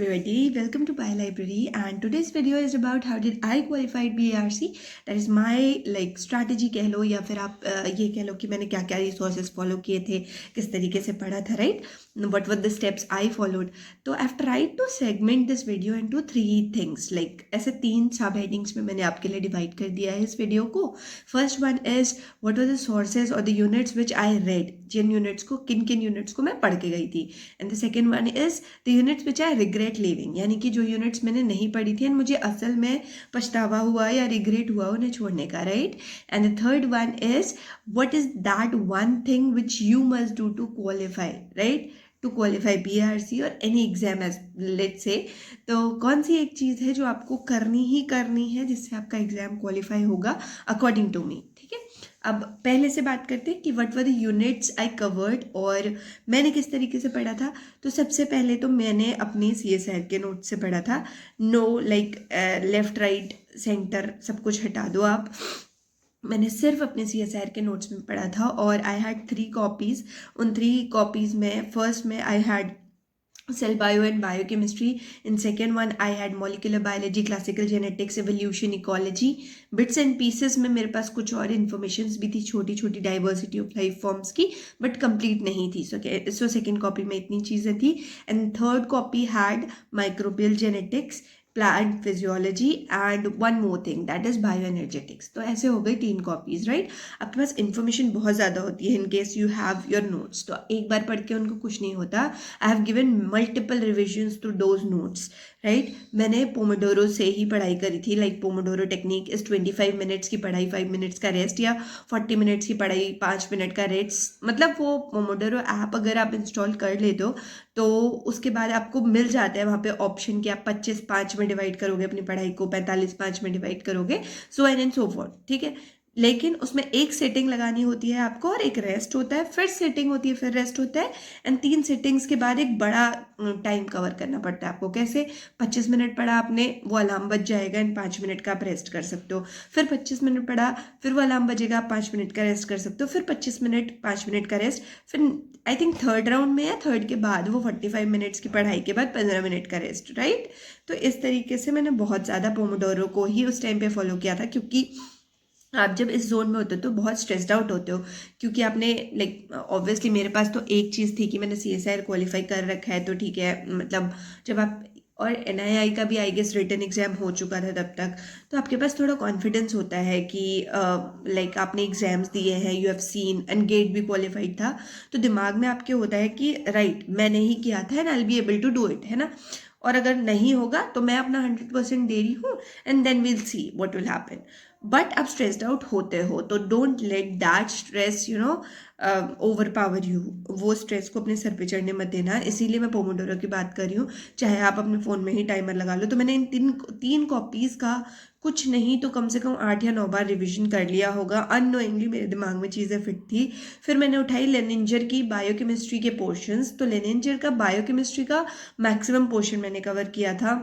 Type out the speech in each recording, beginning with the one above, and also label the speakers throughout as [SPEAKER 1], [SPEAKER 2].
[SPEAKER 1] everybody, welcome to Pi Library, and today's video is about how did I qualified BARC. That is my strategy कह लो या फिर आप ये कह लो कि मैंने क्या क्या resources follow किए थे, किस तरीके से पढ़ा था, right? What were the steps I followed? तो I've tried to segment this video into 3 things, like ऐसे 3 सब headings में मैंने आपके लिए divide कर दिया है इस video को. First one is what were the sources or the units which I read, Jin units को किन units को मैं पढ़ के गई थी. And the second one is the units which I regret leaving, यानी कि जो यूनिट्स मैंने नहीं पढ़ी थी एंड मुझे असल में पछतावा हुआ या रिग्रेट हुआ उन्हें छोड़ने का, right. And the third one is what is that one thing which you must do to qualify, right, to qualify BARC और any exam as let's say. तो कौन सी एक चीज़ है जो आपको करनी है जिससे आपका एग्जाम क्वालिफाई होगा अकॉर्डिंग टू मी, ठीक है. अब पहले से बात करते हैं कि what were the units I covered और मैंने किस तरीके से पढ़ा था. तो सबसे पहले तो मैंने अपने CSR के नोट से पढ़ा था. नो लेफ्ट राइट सेंटर सब कुछ हटा दो आप, मैंने सिर्फ अपने CSR के नोट्स में पढ़ा था. और आई हैड 3 कॉपीज़. उन 3 कॉपीज़ में फर्स्ट में I had cell bio and biochemistry. In second one I had molecular biology, classical genetics, evolution, ecology. Bits and pieces में मेरे पास कुछ और informations भी थी, छोटी छोटी diversity of life forms की, but complete नहीं थी. So second copy में इतनी चीज़ें थी. And third copy had microbial genetics, plant physiology and one more thing that is bioenergetics. तो ऐसे हो गई 3 कॉपीज, राइट. आपके पास इन्फॉर्मेशन बहुत ज़्यादा होती है in case you have your notes. तो एक बार पढ़ के उनको कुछ नहीं होता. I have given multiple revisions to those notes, right. मैंने पोमोडोरो से ही पढ़ाई करी थी. लाइक पोमोडोरो टेक्निक इस 25 मिनट्स की पढ़ाई, 5 मिनट्स का रेस्ट, या 40 मिनट्स की पढ़ाई, 5 मिनट का रेस्ट. मतलब वो पोमोडोरो ऐप अगर आप इंस्टॉल कर लेते हो तो उसके बाद आपको मिल जाता है वहाँ पे ऑप्शन कि आप 25-5 में डिवाइड करोगे अपनी पढ़ाई को, 45-5 में डिवाइड करोगे, सो एंड सो फॉर्थ, ठीक है. लेकिन उसमें एक सेटिंग लगानी होती है आपको और एक रेस्ट होता है, फिर सेटिंग होती है, फिर रेस्ट होता है. एंड 3 सेटिंग्स के बाद एक बड़ा टाइम कवर करना पड़ता है आपको. कैसे? 25 मिनट पढ़ा आपने, वो अलार्म बज जाएगा एंड 5 मिनट का आप रेस्ट कर सकते हो. फिर 25 मिनट पढ़ा, फिर वो अलार्म बजेगा, आप 5 मिनट का रेस्ट कर सकते हो. फिर 25 मिनट, 5 मिनट का रेस्ट. फिर आई थिंक थर्ड राउंड में या थर्ड के बाद वो 45 मिनट्स की पढ़ाई के बाद 15 मिनट का रेस्ट, राइट. तो इस तरीके से मैंने बहुत ज़्यादा पोमोडोरो को ही उस टाइम पे फॉलो किया था, क्योंकि आप जब इस जोन में होते हो तो बहुत स्ट्रेस्ड आउट होते हो, क्योंकि आपने ऑब्वियसली मेरे पास तो एक चीज़ थी कि मैंने CSIR क्वालिफाई कर रखा है, तो ठीक है. मतलब जब आप, और NII का भी आई गेस रिटन एग्जाम हो चुका था तब तक, तो आपके पास थोड़ा कॉन्फिडेंस होता है कि आपने एग्जाम्स दिए हैं, you have seen, and GATE भी क्वालिफाइड था, तो दिमाग में आपके होता है कि राइट मैंने ही किया था and I will be able to do it, है ना. और अगर नहीं होगा तो मैं अपना 100% दे रही हूँ and then will see what will happen. But आप स्ट्रेस्ड आउट होते हो तो don't let that stress overpower you. वो स्ट्रेस को अपने सर पे चढ़ने मत देना. इसीलिए मैं पोमोडोरो की बात कर रही हूँ. चाहे आप अपने फ़ोन में ही टाइमर लगा लो. तो मैंने इन 3 कॉपीज़ का कुछ नहीं तो कम से कम 8 या 9 बार रिविजन कर लिया होगा. अननोइंगली मेरे दिमाग में चीज़ें फिट थी. फिर मैंने उठाई लेनिंजर की बायोकेमिस्ट्री के पोर्शंस. तो लेनिंजर का बायोकेमिस्ट्री का मैक्सिमम पोर्शन मैंने कवर किया था.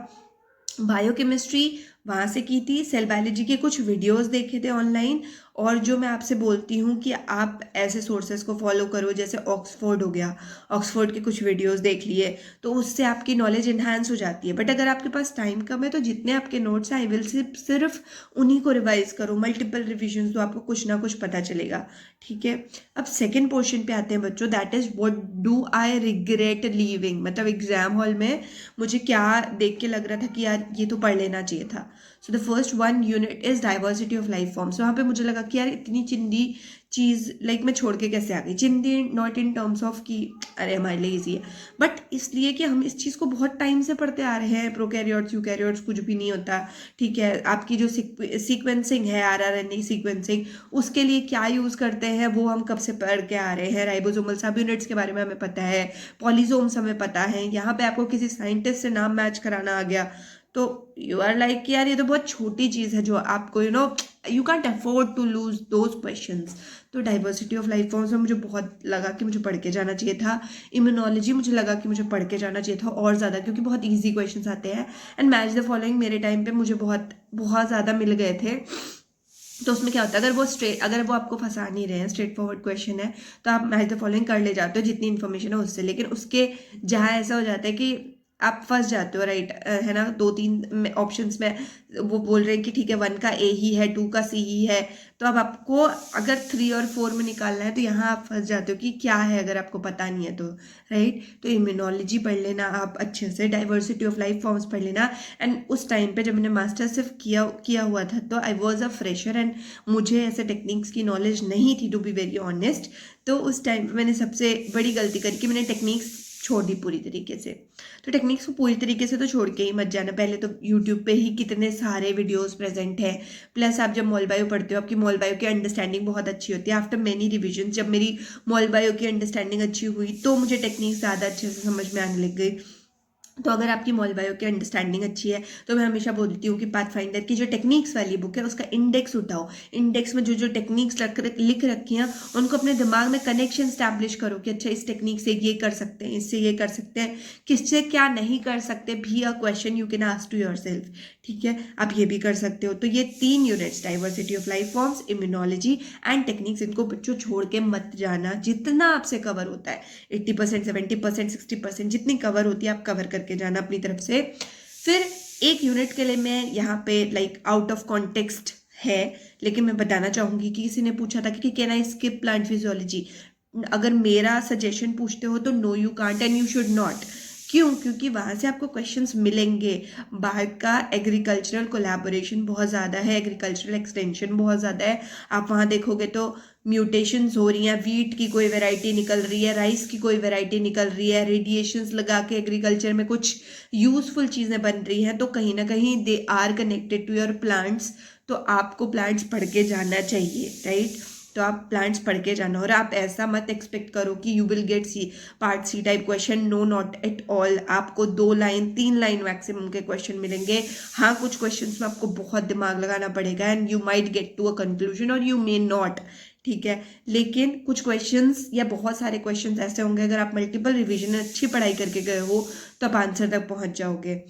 [SPEAKER 1] बायोकेमिस्ट्री वहाँ से की थी. सेल बायोलॉजी के कुछ वीडियोस देखे थे ऑनलाइन. और जो मैं आपसे बोलती हूँ कि आप ऐसे सोर्सेज को फॉलो करो, जैसे ऑक्सफोर्ड हो गया, ऑक्सफोर्ड के कुछ वीडियोस देख लिए तो उससे आपकी नॉलेज इन्हांस हो जाती है. बट अगर आपके पास टाइम कम है तो जितने आपके नोट्स हैं आई विल सिर्फ उन्हीं को रिवाइज करो. मल्टीपल रिविजन, तो आपको कुछ ना कुछ पता चलेगा, ठीक है. अब सेकेंड पोर्शन पे आते हैं बच्चों, that is what do I regret leaving. मतलब एग्जाम हॉल में मुझे क्या देख के लग रहा था कि यार ये तो पढ़ लेना चाहिए था. So the first 1 unit is diversity of life forms. वहाँ पे मुझे लगा कि यार इतनी चिंदी चीज़ मैं छोड़ के कैसे आ गई. चिंदी नॉट इन टर्म्स ऑफ कि अरे हमारे लिए ईजी है, बट इसलिए कि हम इस चीज़ को बहुत टाइम से पढ़ते आ रहे हैं. प्रोकैरियोट्स, यूकैरियोट्स कुछ भी नहीं होता, ठीक है. आपकी जो सीक्वेंसिंग है, RNA सीक्वेंसिंग, उसके लिए क्या यूज़ करते हैं वो हम कब से पढ़ के आ रहे हैं. राइबोसोमल सब यूनिट्स के बारे में हमें पता है, पॉलीसोम्स हमें पता है. यहाँ पे आपको किसी साइंटिस्ट से नाम मैच कराना आ गया तो यू आर लाइक कि यार ये तो बहुत छोटी चीज़ है जो आपको you can't afford to lose those questions. तो डाइवर्सिटी ऑफ लाइफ फॉर्म्स में मुझे बहुत लगा कि मुझे पढ़ के जाना चाहिए था. इम्यूनोलॉजी मुझे लगा कि मुझे पढ़ के जाना चाहिए था और ज़्यादा, क्योंकि बहुत ईजी क्वेश्चंस आते हैं. एंड मैच द फॉलोइंग मेरे टाइम पे मुझे बहुत बहुत ज़्यादा मिल गए थे. तो उसमें क्या होता है, अगर वो आपको फंसा नहीं रहे हैं, स्ट्रेट फॉरवर्ड क्वेश्चन है, तो आप मैच द फॉलोइंग कर ले जाते हो जितनी इन्फॉर्मेशन है उससे. लेकिन उसके जहाँ ऐसा हो जाता है कि आप फंस जाते हो, राइट, है ना। 2-3 ऑप्शंस में वो बोल रहे हैं कि ठीक है 1 का ए ही है, 2 का सी ही है, तो अब आपको अगर 3 और 4 में निकालना है तो यहाँ आप फंस जाते हो कि क्या है, अगर आपको पता नहीं है तो, राइट। तो इम्यूनोलॉजी पढ़ लेना आप अच्छे से, डाइवर्सिटी ऑफ लाइफ फॉर्म्स पढ़ लेना। एंड उस टाइम पे जब मैंने मास्टर सिर्फ किया हुआ था तो I was a fresher and मुझे ऐसे टेक्निक्स की नॉलेज नहीं थी, टू बी वेरी ऑनेस्ट। तो उस टाइम पे मैंने सबसे बड़ी गलती करी कि मैंने टेक्निक्स छोड़ दी पूरी तरीके से। तो टेक्निक्स को पूरी तरीके से तो छोड़ के ही मत जाना। पहले तो यूट्यूब पे ही कितने सारे वीडियोस प्रेजेंट हैं, प्लस आप जब मॉल बायो पढ़ते हो आपकी मॉल बायो की अंडरस्टैंडिंग बहुत अच्छी होती है। आफ्टर मेनी रिविजन जब मेरी मॉल बायो की अंडरस्टैंडिंग अच्छी हुई तो मुझे टेक्निक्स ज़्यादा अच्छे से समझ में आने लग गई। तो अगर आपकी मॉल बायो की अंडरस्टैंडिंग अच्छी है तो मैं हमेशा बोलती हूँ कि पाथफाइंडर की जो टेक्निक्स वाली बुक है उसका इंडेक्स उठाओ। इंडेक्स में जो जो टेक्निक्स लिख रखी हैं उनको अपने दिमाग में कनेक्शन स्टैब्लिश करो कि अच्छा इस टेक्निक से ये कर सकते हैं, इससे ये कर सकते हैं, किससे क्या नहीं कर सकते, भी a question you can ask to yourself. ठीक है, आप ये भी कर सकते हो। तो ये 3 units, diversity of life forms, immunology and techniques, इनको बच्चों छोड़ के मत जाना। जितना आपसे कवर होता है 80%, 70%, 60% जितनी कवर होती है आप कवर करके जाना अपनी तरफ से। फिर एक यूनिट के लिए मैं यहाँ पे लाइक आउट ऑफ कॉन्टेक्स्ट है, लेकिन मैं बताना चाहूंगी कि किसी ने पूछा था कि can I skip plant physiology. अगर मेरा सजेशन पूछते हो तो no you can't and you should not. क्यों? क्योंकि वहाँ से आपको क्वेश्चंस मिलेंगे। बाहर का एग्रीकल्चरल कोलैबोरेशन बहुत ज़्यादा है, एग्रीकल्चरल एक्सटेंशन बहुत ज़्यादा है। आप वहाँ देखोगे तो म्यूटेशंस हो रही हैं, वीट की कोई वैरायटी निकल रही है, राइस की कोई वैरायटी निकल रही है, रेडिएशंस लगा के एग्रीकल्चर में कुछ यूजफुल चीज़ें बन रही हैं। तो कहीं ना कहीं they are connected to your plants. तो आपको प्लांट्स पढ़ के जाना चाहिए, राइट। तो आप प्लांट्स पढ़ के जाना, और आप ऐसा मत एक्सपेक्ट करो कि you will get C part C type question. No, not at all. आपको 2 लाइन 3 लाइन मैक्सिमम के क्वेश्चन मिलेंगे। हाँ, कुछ क्वेश्चंस में आपको बहुत दिमाग लगाना पड़ेगा and you might get to a conclusion और यू मे नॉट। ठीक है, लेकिन कुछ क्वेश्चंस या बहुत सारे क्वेश्चंस ऐसे होंगे, अगर आप मल्टीपल रिवीजन अच्छी पढ़ाई करके गए हो तो आप आंसर तक पहुंच जाओगे।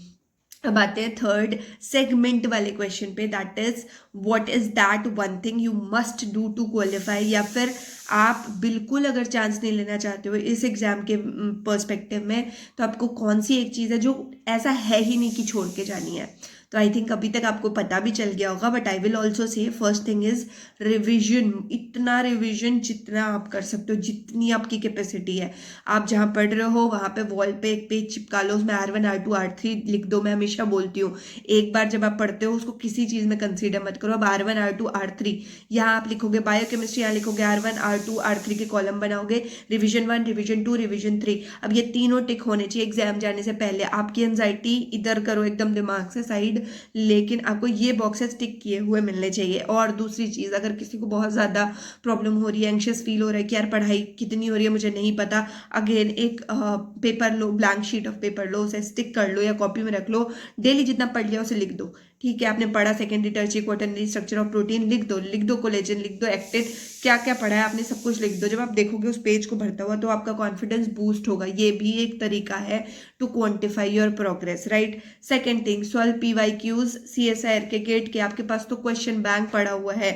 [SPEAKER 1] अब आते हैं थर्ड सेगमेंट वाले क्वेश्चन पे, that is what is that one thing you must do to qualify. या फिर आप बिल्कुल अगर चांस नहीं लेना चाहते हो इस एग्जाम के पर्सपेक्टिव में, तो आपको कौन सी एक चीज़ है जो ऐसा है ही नहीं कि छोड़ के जानी है। तो आई थिंक अभी तक आपको पता भी चल गया होगा, but I will also say first thing is revision. इतना रिविजन जितना आप कर सकते हो, जितनी आपकी कैपेसिटी है। आप जहाँ पढ़ रहे हो वहाँ पे वॉल पे एक पेज चिपका लो, उसमें R1 R2 R3 लिख दो। मैं हमेशा बोलती हूँ एक बार जब आप पढ़ते हो उसको किसी चीज़ में कंसीडर मत करो। अब R1 R2 R3 यहाँ आप लिखोगे, बायोकेमिस्ट्री यहाँ लिखोगे R1 R2 R3 के कॉलम बनाओगे, रिविजन 1 रिविजन 2 रिविजन 3। अब ये तीनों टिक होने चाहिए एग्जाम जाने से पहले। आपकी एंजाइटी इधर करो एकदम दिमाग से साइड, लेकिन आपको ये बॉक्सेस टिक किए हुए मिलने चाहिए। और दूसरी चीज़, अगर किसी को बहुत ज़्यादा प्रॉब्लम हो रही है, एंशियस फील हो रहा है कि यार पढ़ाई कितनी हो रही है मुझे नहीं पता, अगेन एक पेपर लो, ब्लैंक शीट ऑफ पेपर लो, उसे स्टिक कर लो या कॉपी में रख लो। डेली जितना पढ़ लिया उसे लिख दो। ठीक है, आपने पढ़ा secondary tertiary quaternary structure of protein, लिख दो कोलेजन, लिख दो एक्टिन, क्या क्या पढ़ा है आपने सब कुछ लिख दो। जब आप देखोगे उस पेज को भरता हुआ तो आपका कॉन्फिडेंस बूस्ट होगा। ये भी एक तरीका है to quantify your progress, right. Second thing, solve PYQs CSIR के गेट के। आपके पास तो क्वेश्चन बैंक पड़ा हुआ है।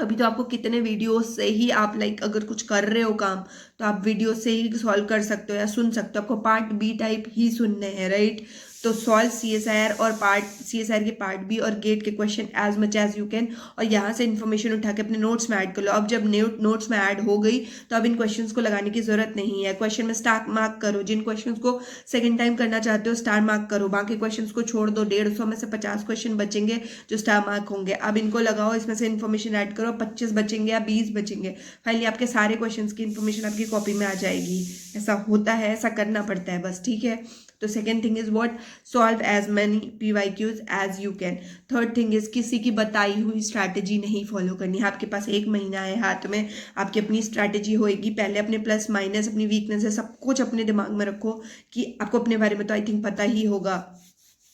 [SPEAKER 1] अभी तो आपको कितने वीडियोस से ही आप लाइक अगर कुछ कर रहे हो काम तो आप वीडियो से ही सॉल्व कर सकते हो या सुन सकते हो। आपको पार्ट बी टाइप ही सुनने हैं, राइट। तो सॉल्व CSIR और पार्ट CSIR के पार्ट बी और गेट के question as much as you can, और यहाँ से इन्फॉर्मेशन उठा के अपने नोट्स में ऐड कर लो। अब जब नोट्स में ऐड हो गई तो अब इन क्वेश्चंस को लगाने की जरूरत नहीं है। क्वेश्चन में स्टार मार्क करो, जिन क्वेश्चंस को सेकंड टाइम करना चाहते हो स्टार मार्क करो, बाकी क्वेश्चंस को छोड़ दो। 150 में से 50 क्वेश्चन बचेंगे जो स्टार मार्क होंगे। अब इनको लगाओ, इसमें से इन्फॉर्मेशन ऐड करो, 25 बचेंगे या 20 बचेंगे। फाइनली आपके सारे क्वेश्चंस की इन्फॉर्मेशन आपकी कॉपी में आ जाएगी। ऐसा होता है, ऐसा करना पड़ता है बस, ठीक है। तो second thing is what, solve as many PYQs as you can. Third thing is किसी की बताई हुई स्ट्रैटेजी नहीं फॉलो करनी है। आपके पास 1 महीना है हाथ में, आपकी अपनी स्ट्रैटेजी होएगी। पहले अपने प्लस माइनस, अपनी वीकनेस है, सब कुछ अपने दिमाग में रखो कि आपको अपने बारे में तो आई थिंक पता ही होगा।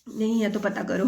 [SPEAKER 1] नहीं है तो पता करो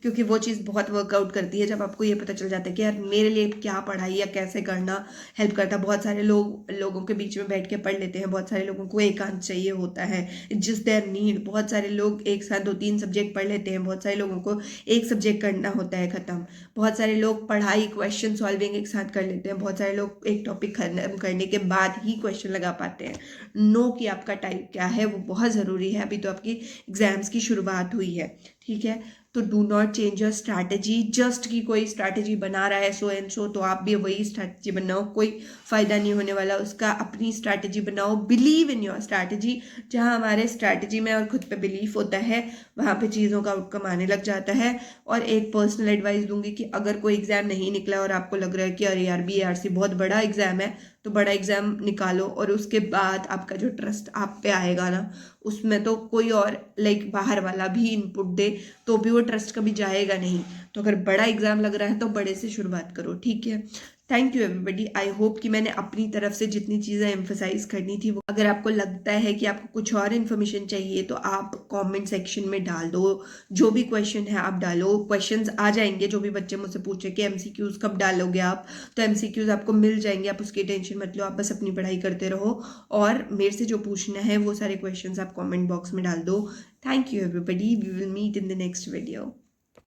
[SPEAKER 1] क्योंकि वो चीज़ बहुत वर्कआउट करती है जब आपको ये पता चल जाता है कि यार मेरे लिए क्या पढ़ाई या कैसे करना हेल्प करता है। बहुत सारे लोगों के बीच में बैठ के पढ़ लेते हैं, बहुत सारे लोगों को एकांत चाहिए होता है, जस्ट देयर नीड। बहुत सारे लोग एक साथ 2-3 सब्जेक्ट पढ़ लेते हैं, बहुत सारे लोगों को एक सब्जेक्ट करना होता है ख़त्म। बहुत सारे लोग पढ़ाई क्वेश्चन सॉल्विंग एक साथ कर लेते हैं, बहुत सारे लोग एक टॉपिक खत्म करने के बाद ही क्वेश्चन लगा पाते हैं। नो कि आपका टाइप क्या है वो बहुत ज़रूरी है। अभी तो आपकी एग्जाम्स की शुरुआत हुई है, ठीक है। तो do not change your strategy just कि कोई स्ट्रैटेजी बना रहा है सो एंड सो तो आप भी वही स्ट्रैटेजी बनाओ, कोई फ़ायदा नहीं होने वाला उसका। अपनी स्ट्रैटेजी बनाओ, बिलीव इन योर स्ट्रैटेजी। जहाँ हमारे स्ट्रैटेजी में और खुद पे बिलीव होता है वहाँ पे चीज़ों का आउटकम आने लग जाता है। और एक पर्सनल एडवाइस दूंगी कि अगर कोई एग्ज़ाम नहीं निकला और आपको लग रहा है कि अरे यार BARC बहुत बड़ा एग्ज़ाम है, तो बड़ा एग्ज़ाम निकालो और उसके बाद आपका जो ट्रस्ट आप पे आएगा ना, उसमें तो कोई और लाइक बाहर वाला भी इनपुट दे तो भी वो ट्रस्ट कभी जाएगा नहीं। तो अगर बड़ा एग्जाम लग रहा है तो बड़े से शुरुआत करो, ठीक है। Thank you everybody. I hope कि मैंने अपनी तरफ से जितनी चीज़ें एम्फोसाइज करनी थी वो, अगर आपको लगता है कि आपको कुछ और इन्फॉर्मेशन चाहिए तो आप कमेंट सेक्शन में डाल दो। जो भी क्वेश्चन है आप डालो, क्वेश्चंस आ जाएंगे। जो भी बच्चे मुझसे पूछे कि MCQs कब डालोगे आप, तो MCQs आपको मिल जाएंगे, आप उसकी टेंशन मत लो। आप बस अपनी पढ़ाई करते रहो और मेरे से जो पूछना है वो सारे क्वेश्चंस आप कमेंट बॉक्स में डाल दो। Thank you everybody. We will meet in the next video.